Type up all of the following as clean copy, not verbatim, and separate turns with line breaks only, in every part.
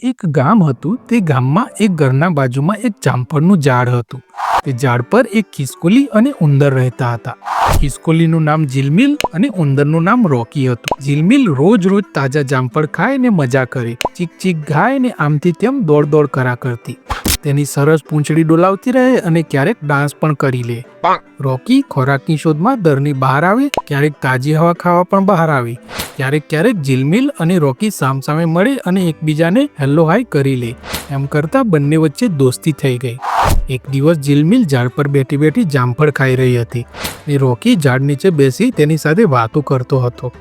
એક ગામ હતું. તે ગામમાં એક ઘરના બાજુમાં એક જામફળનું ઝાડ હતું. તે ઝાડ પર એક ખિસકોલી અને ઉંદર રહેતા હતા. ખિસકોલીનું નામ જીલમિલ અને ઉંદરનું નામ રોકી હતું. જીલમિલ રોજ રોજ તાજા જામફળ ખાય ને મજા કરે, ચીક ચીક ગાય ને આમથી તેમ દોડ દોડ કરા કરતી. તેની સરસ પૂંછડી ડોલાવતી રહે અને ક્યારેક ડાન્સ પણ કરી લે. રોકી ખોરાકની શોધમાં દરની બહાર આવે, ક્યારેક તાજી હવા ખાવા પણ બહાર આવે. ક્યારેક જીલમિલ અને રોકી સામસામે મળે અને એકબીજાને હેલો હાય કરી લે. એમ કરતા બંને વચ્ચે દોસ્તી થઈ ગઈ. એક દિવસ જીલમિલ ઝાડ પર બેઠી બેઠી જામફળ ખાઈ રહી હતી અને રોકી ઝાડ નીચે બેસી તેની સાથે વાતો કરતો હતો.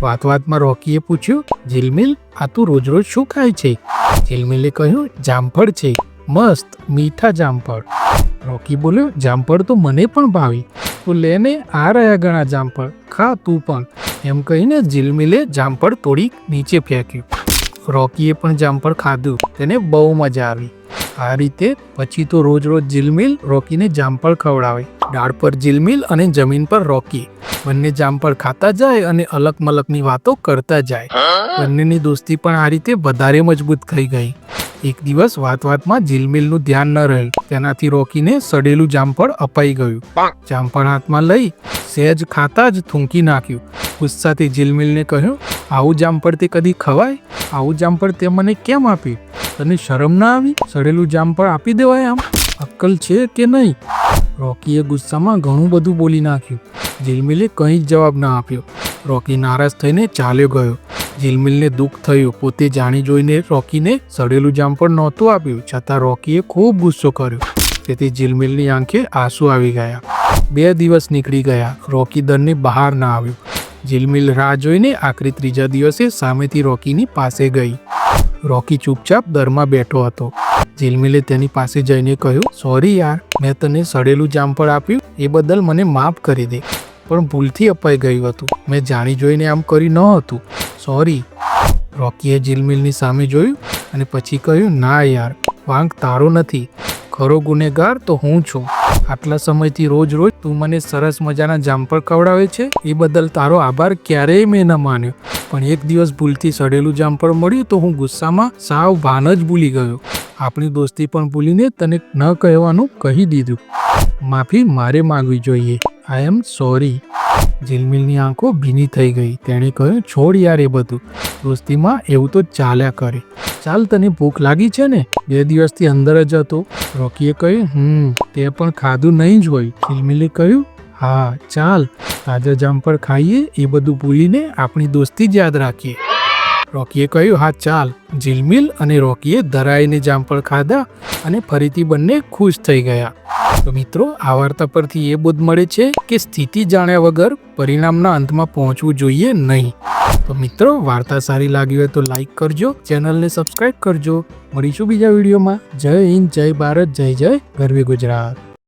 વાતમાં રોકીએ પૂછ્યું, જીલમિલ, આ તું રોજ રોજ શું ખાય છે? જીલમિલે કહ્યું, જામફળ છે, મસ્ત મીઠા જામફળ. રોકી બોલ્યો, જામફળ તો મને પણ ભાવી, તું લેને, આ રહ્યા ઘણા જામફળ, ખા તું પણ. એમ કહીને જીલમિલે જામફળ તોડી નીચે ફેંક્યું. રોકીએ પણ જામફળ ખાધું. તેને બહુ મજા આવી. આ રીતે પછી તો રોજ રોજ જીલમિલ રોકીને જામફળ ખવડાવે. ડાળ પર જીલમિલ અને જમીન પર રોકી. બંને જામફળ ખાતા જાય અને અલગ મલકની વાતો કરતા જાય. બંનેની દોસ્તી પણ આ રીતે વધારે મજબૂત થઈ ગઈ. એક દિવસ વાતમાં જીલમિલનું ધ્યાન ન રહ્યું. તેનાથી રોકીને સડેલું જામફળ અપાઈ ગયું. જામફળ હાથમાં લઈ સહેજ ખાતા જ થૂંકી નાખ્યું. ગુસ્સાથી જીલમિલને કહ્યું, આવું જામફળ તે કદી ખવાય? આવું જામફળ તે મને કેમ આપ્યું? તને શરમ ના આવી? સડેલું જામફળ આપી દેવાય? આમ અક્કલ છે કે નહીં? રોકીએ ગુસ્સામાં ઘણું બધું બોલી નાખ્યું. જીલમિલે કંઈ જ જવાબ ના આપ્યો. રોકી નારાજ થઈને ચાલ્યો ગયો. જીલમિલને દુઃખ થયું. પોતે જાણી જોઈને રોકીને સડેલું જામફળ નહોતું આપ્યું, છતાં રોકીએ ખૂબ ગુસ્સો કર્યો. તેથી જીલમિલની આંખે આંસુ આવી ગયા. 2 દિવસ નીકળી ગયા. રોકી દરની બહાર ના આવ્યું. જીલમિલ રાહ જોઈને આખરી ત્રીજા દિવસે સામેથી રોકીની પાસે ગઈ. રોકી ચૂપચાપ દરમાં બેઠો હતો. જીલમિલે તેની પાસે જઈને કહ્યું, સોરી યાર, મેં તને સડેલું જામફળ આપ્યું એ બદલ મને માફ કરી દે, પણ ભૂલથી અપાઈ ગયું હતું. મેં જાણી જોઈને આમ કરી ન હતું, સોરી. રોકીએ જીલમિલની સામે જોયું અને પછી કહ્યું, ના યાર, વાંક તારો નથી, ખરો ગુનેગાર તો હું છું. આટલા સમયથી રોજ રોજ તું મને સરસ મજાના જામફળ ખવડાવે છે એ બદલ તારો આભાર ક્યારેય મેં ન માન્યો, પણ એક દિવસ ભૂલથી સડેલું જામફળ મળ્યું તો હું ગુસ્સામાં સાવ ભાન જ ભૂલી ગયો. આપણી દોસ્તી પણ ભૂલીને તને ન કહેવાનું કહી દીધું. માફી મારે માંગવી જોઈએ. આઈ એમ સોરી. જીલમિલની આંખો ભીની થઈ ગઈ. તેણે કહ્યું, છોડ યાર એ બધું, દોસ્તીમાં એવું તો ચાલ્યા કરે. ચાલ, તને ભૂખ લાગી છે ને? 2 દિવસથી અંદર જ હતો. રોકીએ કહ્યું, તે પણ ખાધું નહીં જ હોય. જીલમિલે કહ્યું, હા ચાલ, તાજા જામફળ ખાઈએ, એ બધું ભૂલીને આપણી દોસ્તી જ યાદ રાખીએ. રોકીએ કહ્યું, હા ચાલ. જીલમિલ અને રોકીએ ધરાઈને જામફળ ખાધા અને ફરીથી બંને ખુશ થઈ ગયા. તો મિત્રો, આ વાર્તા પરથી એ બોધ મળે છે કે સ્થિતિ જાણ્યા વગર પરિણામના અંતમાં પહોંચવું જોઈએ નહીં. તો મિત્રો, વાર્તા સારી લાગી હોય તો લાઈક કરજો, ચેનલને સબસ્ક્રાઈબ કરજો. મળીશું બીજા વિડીયોમાં. જય હિન્દ, જય ભારત, જય જય ગરવી ગુજરાત.